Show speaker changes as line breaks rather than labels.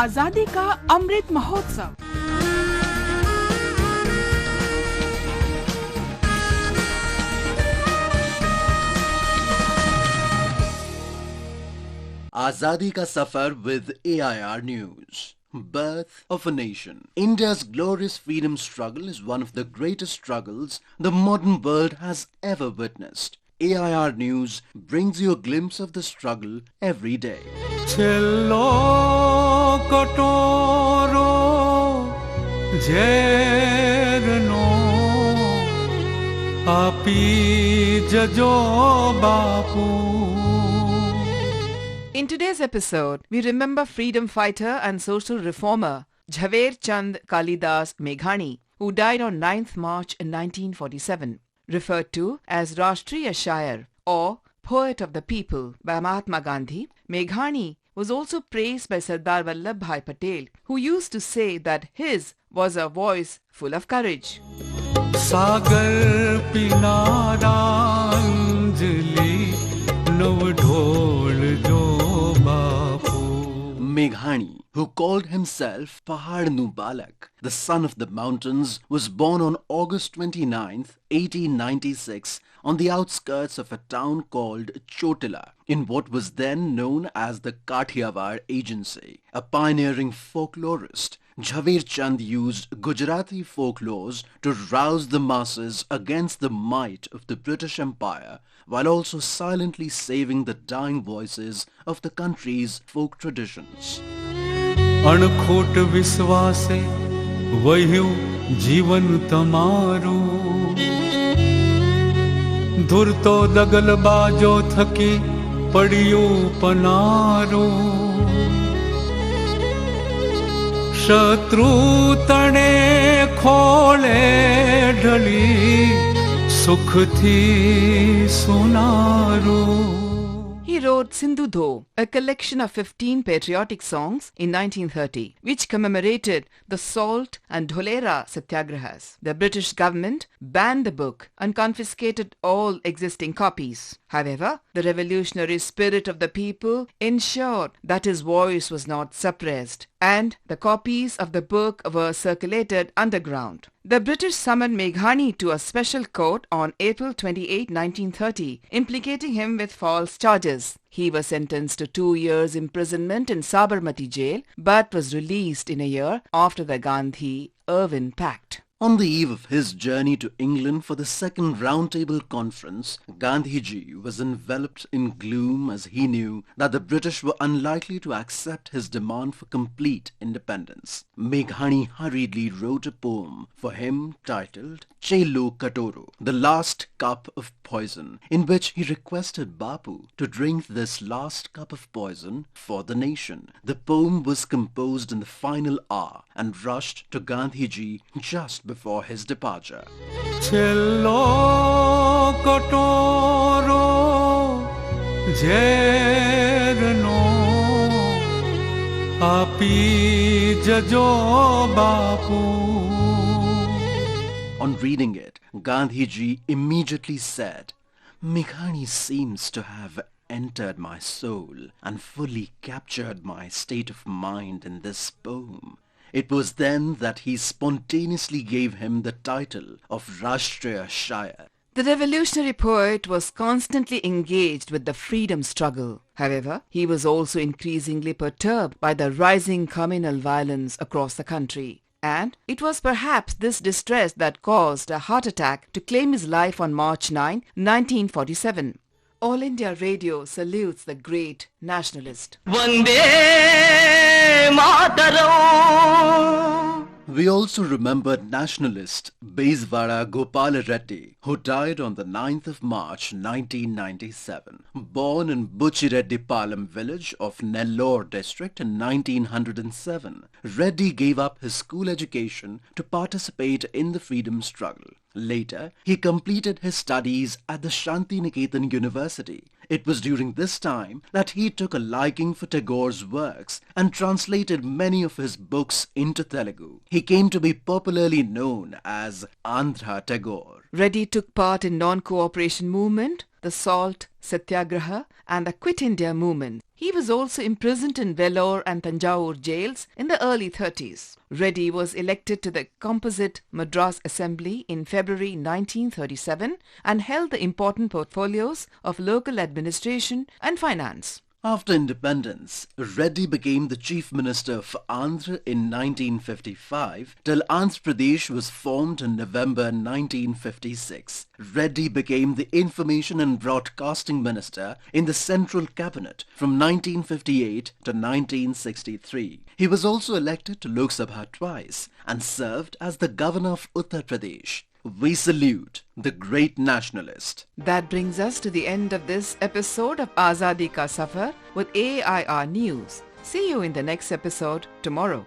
आजादी का Amrit Mahotsav.
Azadi ka Safar with AIR News. Birth of a nation. India's glorious freedom struggle is one of the greatest struggles the modern world has ever witnessed. AIR News brings you a glimpse of the struggle every day.
Chello Katoro Jerno Api Jajo Bapu.
In today's episode, we remember freedom fighter and social reformer Jhaverchand Kalidas Meghani, who died on 9th March 1947. Referred to as Rashtriya Shayar or Poet of the People by Mahatma Gandhi, Meghani was also praised by Sardar Vallabhbhai Patel, who used to say that his was a voice full of courage.
Sagar Pinara Anjali Nav Dhol Jo Bapu.
Meghani, who called himself Pahaad nu Baalak, the son of the mountains, was born on August 29th, 1896 on the outskirts of a town called Chotila in what was then known as the Kathiawad Agency. A pioneering folklorist, Jhaverchand used Gujarati folklores to rouse the masses against the might of the British Empire while also silently saving the dying voices of the country's folk traditions.
अणखोट विश्वासे वह्यु जीवन तमारू धुरतो दगल बाजो थकी पड़ियो पनारो शत्रु तणे खोले ढली सुख थी सुनारो.
He wrote Sindhudo, a collection of 15 patriotic songs in 1930, which commemorated the Salt and Dholera Satyagrahas. The British government banned the book and confiscated all existing copies. However, the revolutionary spirit of the people ensured that his voice was not suppressed, and the copies of the book were circulated underground. The British summoned Meghani to a special court on April 28, 1930, implicating him with false charges. He was sentenced to 2 years imprisonment in Sabarmati Jail, but was released in a year after the Gandhi-Irwin pact.
On the eve of his journey to England for the second roundtable conference, Gandhiji was enveloped in gloom as he knew that the British were unlikely to accept his demand for complete independence. Meghani hurriedly wrote a poem for him titled Chello Katoro, the last cup of poison, in which he requested Bapu to drink this last cup of poison for the nation. The poem was composed in the final hour and rushed to Gandhiji just before his departure.
Chello Katoro Jerno Api Jajo Bapu.
On reading it, Gandhiji immediately said, "Meghani seems to have entered my soul and fully captured my state of mind in this poem." It was then that he spontaneously gave him the title of Rashtriya Shayar.
The revolutionary poet was constantly engaged with the freedom struggle. However, he was also increasingly perturbed by the rising communal violence across the country. And it was perhaps this distress that caused a heart attack to claim his life on March 9, 1947. All India Radio salutes the great nationalist.
Vande Mataram.
We also remembered nationalist Bezwada Gopal Reddy, who died on the 9th of March 1997. Born in Buchireddypalam village of Nellore district in 1907, Reddy gave up his school education to participate in the freedom struggle. Later, he completed his studies at the Shantiniketan University. It was during this time that he took a liking for Tagore's works and translated many of his books into Telugu. He came to be popularly known as Andhra Tagore.
Reddy took part in non-cooperation movement, the Salt Satyagraha and the Quit India movement. He was also imprisoned in Vellore and Tanjore jails in the early 30s. Reddy was elected to the composite Madras Assembly in February 1937 and held the important portfolios of local administration and finance.
After independence, Reddy became the Chief Minister for Andhra in 1955 till Andhra Pradesh was formed in November 1956. Reddy became the Information and Broadcasting Minister in the Central Cabinet from 1958 to 1963. He was also elected to Lok Sabha twice and served as the Governor of Uttar Pradesh. We salute the great nationalist.
That brings us to the end of this episode of Azadi Ka Safar with AIR News. See you in the next episode tomorrow.